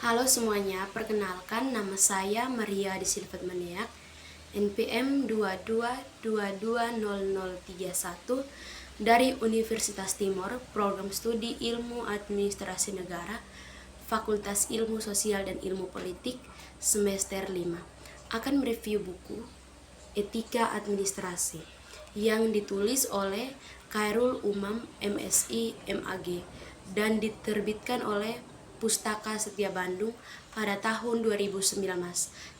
Halo semuanya, perkenalkan nama saya Maria Disilvet Maniak, NPM 22220031 dari Universitas Timor, Program Studi Ilmu Administrasi Negara, Fakultas Ilmu Sosial dan Ilmu Politik, semester 5. Akan mereview buku Etika Administrasi yang ditulis oleh Khairul Umam, MSI, MAG, dan diterbitkan oleh Pustaka Setia Bandung pada tahun 2019.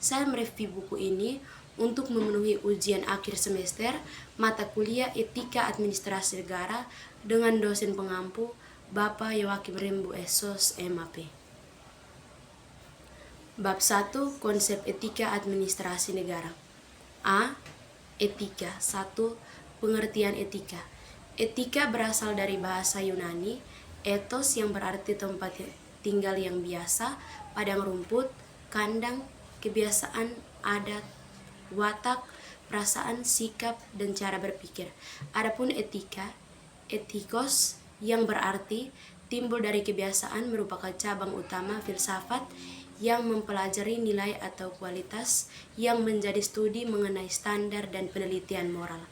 Saya mereview buku ini untuk memenuhi ujian akhir semester mata kuliah Etika Administrasi Negara dengan dosen pengampu Bapak Yoakim Rembu Esos, MAP. Bab 1. Konsep Etika Administrasi Negara. A. Etika. 1. Pengertian etika. Etika berasal dari bahasa Yunani, ethos yang berarti tempat tinggal yang biasa, padang rumput, kandang, kebiasaan, adat, watak, perasaan, sikap, dan cara berpikir. Adapun etika, etikos, yang berarti timbul dari kebiasaan, merupakan cabang utama filsafat yang mempelajari nilai atau kualitas yang menjadi studi mengenai standar dan penelitian moral.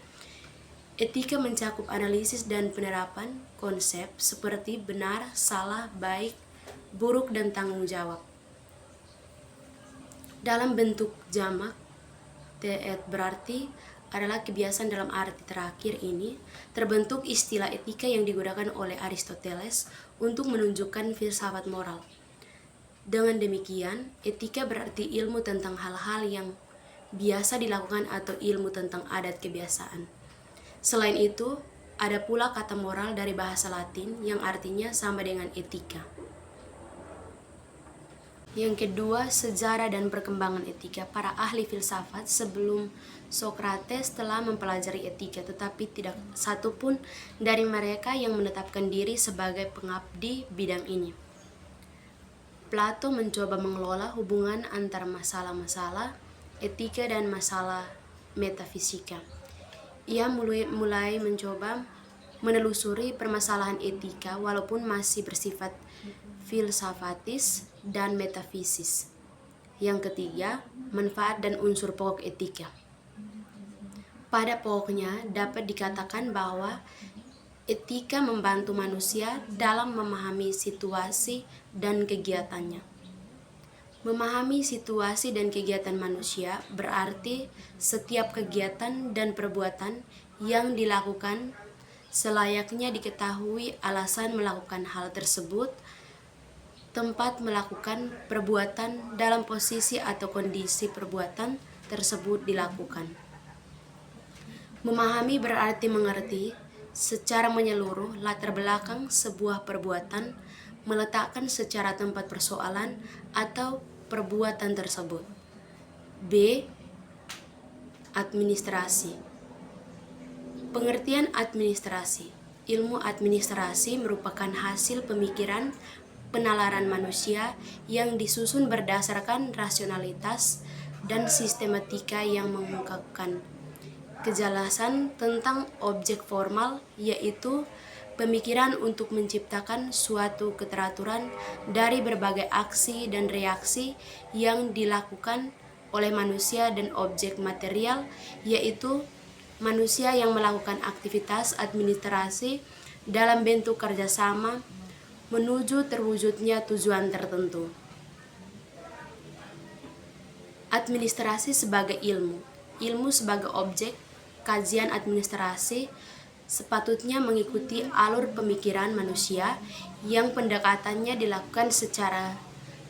Etika mencakup analisis dan penerapan konsep seperti benar, salah, baik, buruk, dan tanggung jawab. Dalam bentuk jamak, teet berarti adalah kebiasaan. Dalam arti terakhir ini, terbentuk istilah etika yang digunakan oleh Aristoteles untuk menunjukkan filsafat moral. Dengan demikian, etika berarti ilmu tentang hal-hal yang biasa dilakukan atau ilmu tentang adat kebiasaan. Selain itu, ada pula kata moral dari bahasa Latin yang artinya sama dengan etika. Yang kedua, sejarah dan perkembangan etika. Para ahli filsafat sebelum Sokrates telah mempelajari etika, tetapi tidak satupun dari mereka yang menetapkan diri sebagai pengabdi bidang ini. Plato mencoba mengelola hubungan antara masalah-masalah etika dan masalah metafisika. Ia mulai mencoba menelusuri permasalahan etika walaupun masih bersifat filsafatis dan metafisis. Yang ketiga, manfaat dan unsur pokok etika. Pada pokoknya dapat dikatakan bahwa etika membantu manusia dalam memahami situasi dan kegiatannya. Memahami situasi dan kegiatan manusia berarti setiap kegiatan dan perbuatan yang dilakukan selayaknya diketahui alasan melakukan hal tersebut, tempat melakukan perbuatan, dalam posisi atau kondisi perbuatan tersebut dilakukan. Memahami berarti mengerti secara menyeluruh latar belakang sebuah perbuatan, meletakkan secara tempat persoalan atau perbuatan tersebut. B. Administrasi. Pengertian administrasi. Ilmu administrasi merupakan hasil pemikiran penalaran manusia yang disusun berdasarkan rasionalitas dan sistematika yang mengungkapkan kejelasan tentang objek formal, yaitu pemikiran untuk menciptakan suatu keteraturan dari berbagai aksi dan reaksi yang dilakukan oleh manusia, dan objek material, yaitu manusia yang melakukan aktivitas administrasi dalam bentuk kerjasama menuju terwujudnya tujuan tertentu. Administrasi sebagai ilmu. Ilmu sebagai objek kajian administrasi sepatutnya mengikuti alur pemikiran manusia yang pendekatannya dilakukan secara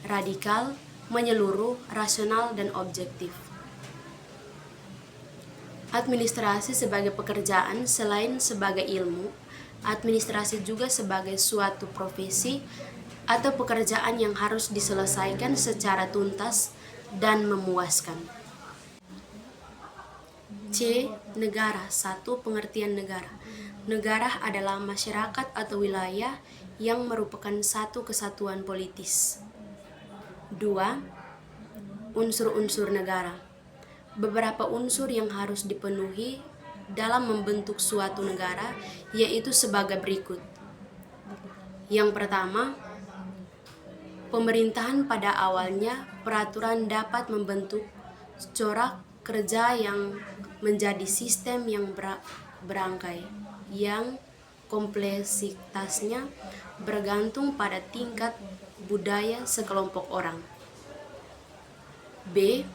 radikal, menyeluruh, rasional, dan objektif. Administrasi sebagai pekerjaan. Selain sebagai ilmu, administrasi juga sebagai suatu profesi atau pekerjaan yang harus diselesaikan secara tuntas dan memuaskan. C. Negara. 1. Pengertian negara. Negara adalah masyarakat atau wilayah yang merupakan satu kesatuan politis. 2. Unsur-unsur negara. Beberapa unsur yang harus dipenuhi dalam membentuk suatu negara yaitu sebagai berikut. Yang pertama, Pemerintahan pada awalnya peraturan dapat membentuk corak kerja yang menjadi sistem yang berangkai, yang kompleksitasnya bergantung pada tingkat budaya sekelompok orang. B.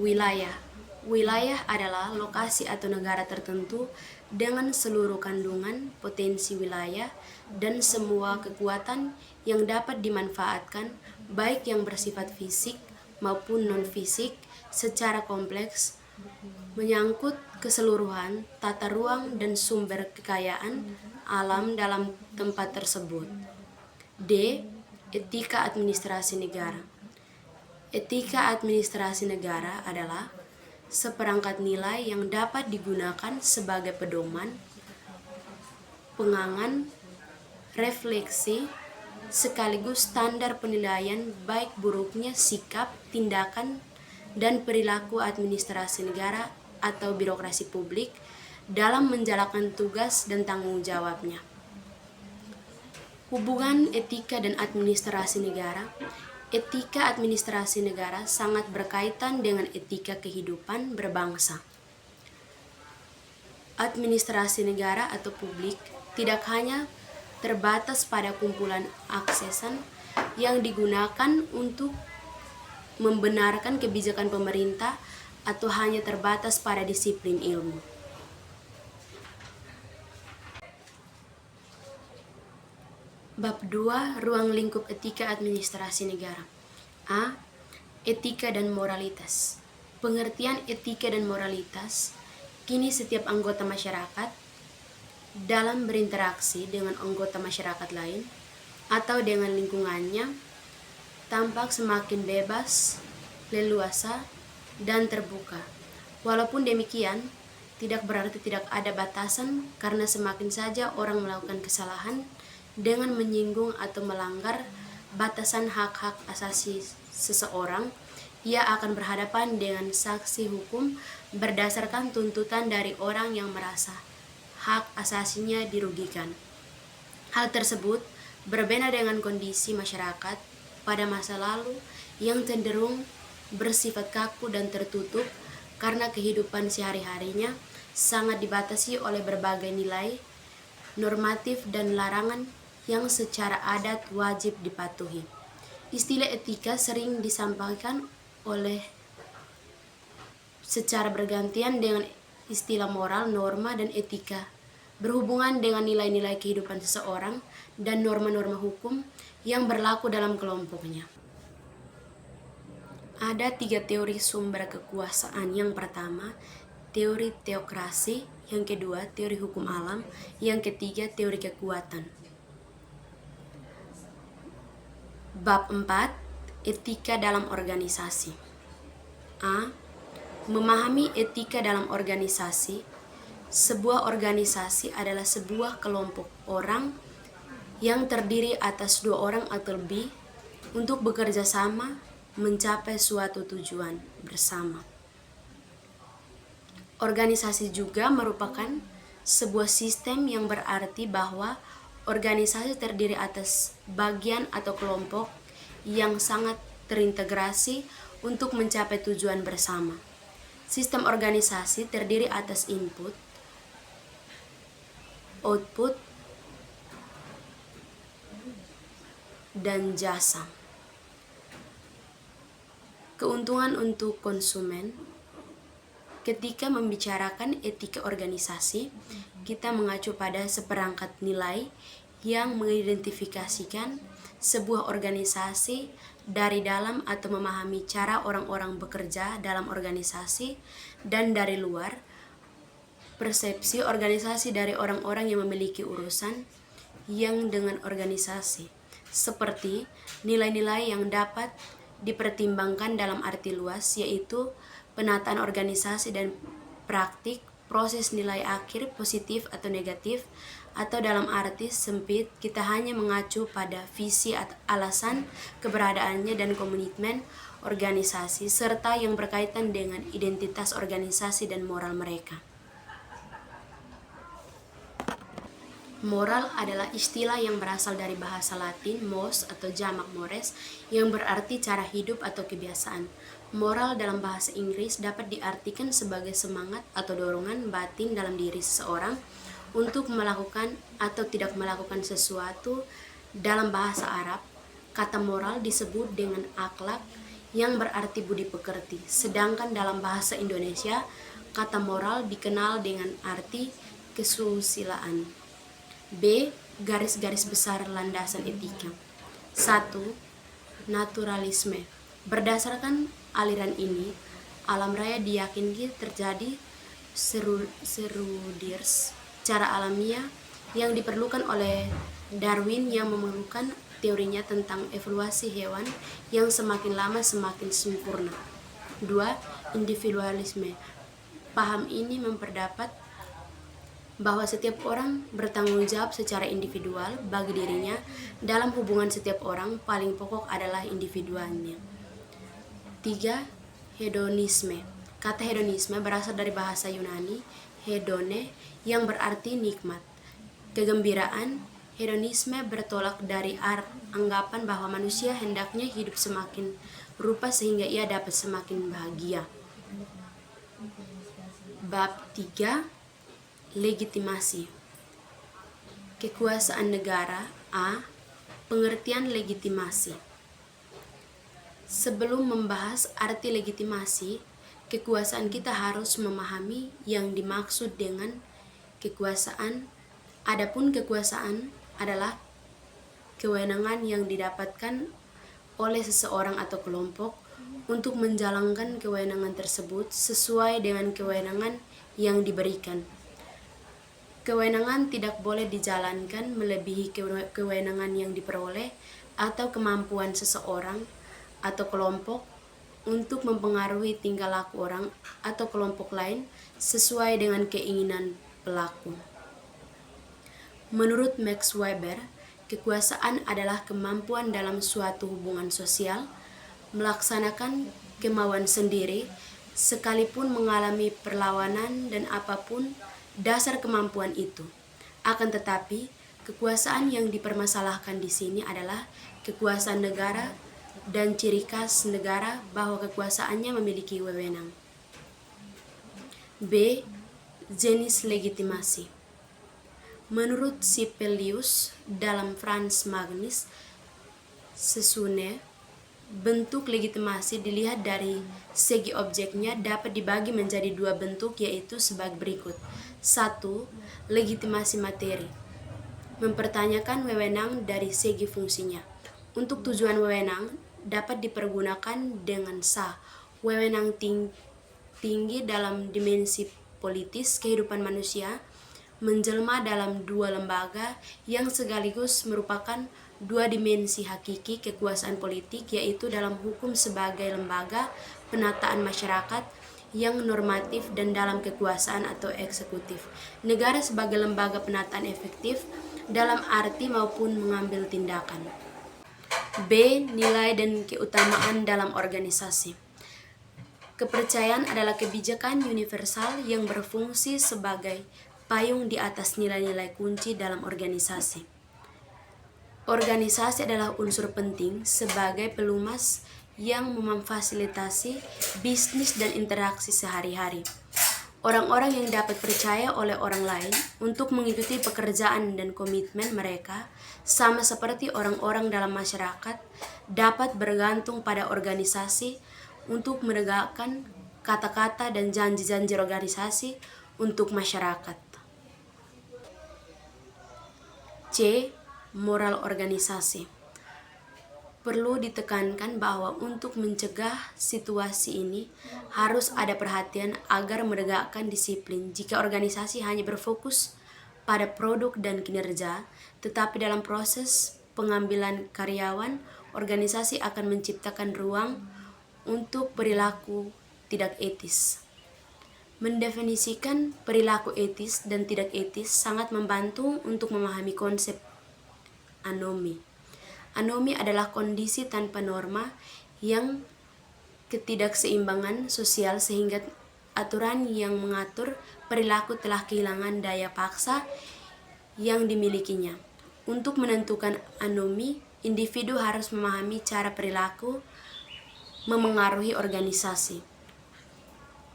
Wilayah. Wilayah adalah lokasi atau negara tertentu dengan seluruh kandungan potensi wilayah dan semua kekuatan yang dapat dimanfaatkan, baik yang bersifat fisik maupun non-fisik, secara kompleks, menyangkut keseluruhan tata ruang dan sumber kekayaan alam dalam tempat tersebut. D. Etika administrasi negara. Etika administrasi negara adalah seperangkat nilai yang dapat digunakan sebagai pedoman, pengangan, refleksi, sekaligus standar penilaian baik buruknya sikap, tindakan, dan perilaku administrasi negara atau birokrasi publik dalam menjalankan tugas dan tanggung jawabnya. Hubungan etika dan administrasi negara. Etika administrasi negara sangat berkaitan dengan etika kehidupan berbangsa. Administrasi negara atau publik tidak hanya terbatas pada kumpulan aksesan yang digunakan untuk membenarkan kebijakan pemerintah atau hanya terbatas pada disiplin ilmu. Bab 2. Ruang lingkup etika administrasi negara. A. Etika dan moralitas. Pengertian etika dan moralitas, kini setiap anggota masyarakat dalam berinteraksi dengan anggota masyarakat lain atau dengan lingkungannya tampak semakin bebas, leluasa, dan terbuka. Walaupun demikian, tidak berarti tidak ada batasan, karena semakin saja orang melakukan kesalahan dengan menyinggung atau melanggar batasan hak-hak asasi seseorang, ia akan berhadapan dengan sanksi hukum berdasarkan tuntutan dari orang yang merasa hak asasinya dirugikan. Hal tersebut berbeda dengan kondisi masyarakat pada masa lalu yang cenderung bersifat kaku dan tertutup karena kehidupan sehari-harinya sangat dibatasi oleh berbagai nilai, normatif, dan larangan yang secara adat wajib dipatuhi. Istilah etika sering disampaikan oleh secara bergantian dengan istilah moral, norma, dan etika, berhubungan dengan nilai-nilai kehidupan seseorang dan norma-norma hukum yang berlaku dalam kelompoknya. Ada 3 teori sumber kekuasaan. Yang pertama, teori teokrasi. Yang kedua, teori hukum alam. Yang ketiga, teori kekuatan. Bab 4. Etika dalam organisasi. A. Memahami etika dalam organisasi. Sebuah organisasi adalah sebuah kelompok orang yang terdiri atas 2 orang atau lebih untuk bekerja sama mencapai suatu tujuan bersama. Organisasi juga merupakan sebuah sistem yang berarti bahwa organisasi terdiri atas bagian atau kelompok yang sangat terintegrasi untuk mencapai tujuan bersama. Sistem organisasi terdiri atas input, output, dan jasa. Keuntungan untuk konsumen. Ketika membicarakan etika organisasi, kita mengacu pada seperangkat nilai yang mengidentifikasikan sebuah organisasi dari dalam atau memahami cara orang-orang bekerja dalam organisasi, dan dari luar, persepsi organisasi dari orang-orang yang memiliki urusan yang dengan organisasi, seperti nilai-nilai yang dapat dipertimbangkan dalam arti luas, yaitu penataan organisasi dan praktik, proses nilai akhir positif atau negatif, atau dalam arti sempit kita hanya mengacu pada visi atau alasan keberadaannya dan komitmen organisasi serta yang berkaitan dengan identitas organisasi dan moral mereka. Moral adalah istilah yang berasal dari bahasa Latin mos atau jamak mores yang berarti cara hidup atau kebiasaan. Moral dalam bahasa Inggris dapat diartikan sebagai semangat atau dorongan batin dalam diri seseorang untuk melakukan atau tidak melakukan sesuatu. Dalam bahasa Arab, kata moral disebut dengan akhlak yang berarti budi pekerti. Sedangkan dalam bahasa Indonesia, kata moral dikenal dengan arti kesusilaan. B. Garis-garis besar landasan etika. 1. Naturalisme. Berdasarkan aliran ini, alam raya diyakini terjadi serudirs secara alamiah yang diperlukan oleh Darwin yang memerlukan teorinya tentang evolusi hewan yang semakin lama semakin sempurna. 2. Individualisme. Paham ini memperdapat bahwa setiap orang bertanggung jawab secara individual bagi dirinya. Dalam hubungan setiap orang, paling pokok adalah individualnya. 3. Hedonisme. Kata hedonisme berasal dari bahasa Yunani hedone yang berarti nikmat, kegembiraan. Hedonisme bertolak dari anggapan bahwa manusia hendaknya hidup semakin rupa sehingga ia dapat semakin bahagia. Bab 3. Legitimasi. Kekuasaan negara. A. Pengertian legitimasi. Sebelum membahas arti legitimasi, kekuasaan kita harus memahami yang dimaksud dengan kekuasaan. Adapun kekuasaan adalah kewenangan yang didapatkan oleh seseorang atau kelompok untuk menjalankan kewenangan tersebut sesuai dengan kewenangan yang diberikan. Kewenangan tidak boleh dijalankan melebihi kewenangan yang diperoleh atau kemampuan seseorang atau kelompok untuk mempengaruhi tingkah laku orang atau kelompok lain sesuai dengan keinginan pelaku. Menurut Max Weber, kekuasaan adalah kemampuan dalam suatu hubungan sosial melaksanakan kemauan sendiri sekalipun mengalami perlawanan dan apapun dasar kemampuan itu. Akan tetapi, kekuasaan yang dipermasalahkan di sini adalah kekuasaan negara dan ciri khas negara bahwa kekuasaannya memiliki wewenang. B. Jenis legitimasi. Menurut Sibelius dalam Franz Magnus Sesune, bentuk legitimasi dilihat dari segi objeknya dapat dibagi menjadi dua bentuk, yaitu sebagai berikut. 1. Legitimasi materi. Mempertanyakan wewenang dari segi fungsinya. Untuk tujuan wewenang dapat dipergunakan dengan sah. Wewenang tinggi dalam dimensi politis kehidupan manusia menjelma dalam dua lembaga yang sekaligus merupakan dua dimensi hakiki kekuasaan politik, yaitu dalam hukum sebagai lembaga penataan masyarakat yang normatif dan dalam kekuasaan atau eksekutif negara sebagai lembaga penataan efektif dalam arti maupun mengambil tindakan. B. Nilai dan keutamaan dalam organisasi. Kepercayaan adalah kebijakan universal yang berfungsi sebagai payung di atas nilai-nilai kunci dalam organisasi. Organisasi adalah unsur penting sebagai pelumas yang memfasilitasi bisnis dan interaksi sehari-hari. Orang-orang yang dapat percaya oleh orang lain untuk mengikuti pekerjaan dan komitmen mereka, sama seperti orang-orang dalam masyarakat, dapat bergantung pada organisasi untuk menegakkan kata-kata dan janji-janji organisasi untuk masyarakat. C. Moral organisasi. Perlu ditekankan bahwa untuk mencegah situasi ini harus ada perhatian agar menegakkan disiplin. Jika organisasi hanya berfokus pada produk dan kinerja, tetapi dalam proses pengambilan karyawan, organisasi akan menciptakan ruang untuk perilaku tidak etis. Mendefinisikan perilaku etis dan tidak etis sangat membantu untuk memahami konsep anomi. Anomi adalah kondisi tanpa norma yang ketidakseimbangan sosial sehingga aturan yang mengatur perilaku telah kehilangan daya paksa yang dimilikinya. Untuk menentukan anomi, individu harus memahami cara perilaku memengaruhi organisasi.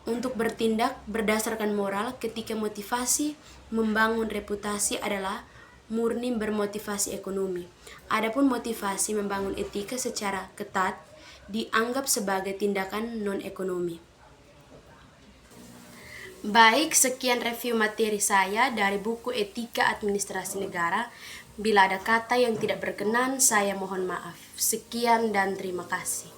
Untuk bertindak berdasarkan moral ketika motivasi membangun reputasi adalah murni bermotivasi ekonomi. Adapun motivasi membangun etika secara ketat dianggap sebagai tindakan non-ekonomi. Baik, sekian review materi saya dari buku Etika Administrasi Negara. Bila ada kata yang tidak berkenan, saya mohon maaf. Sekian dan terima kasih.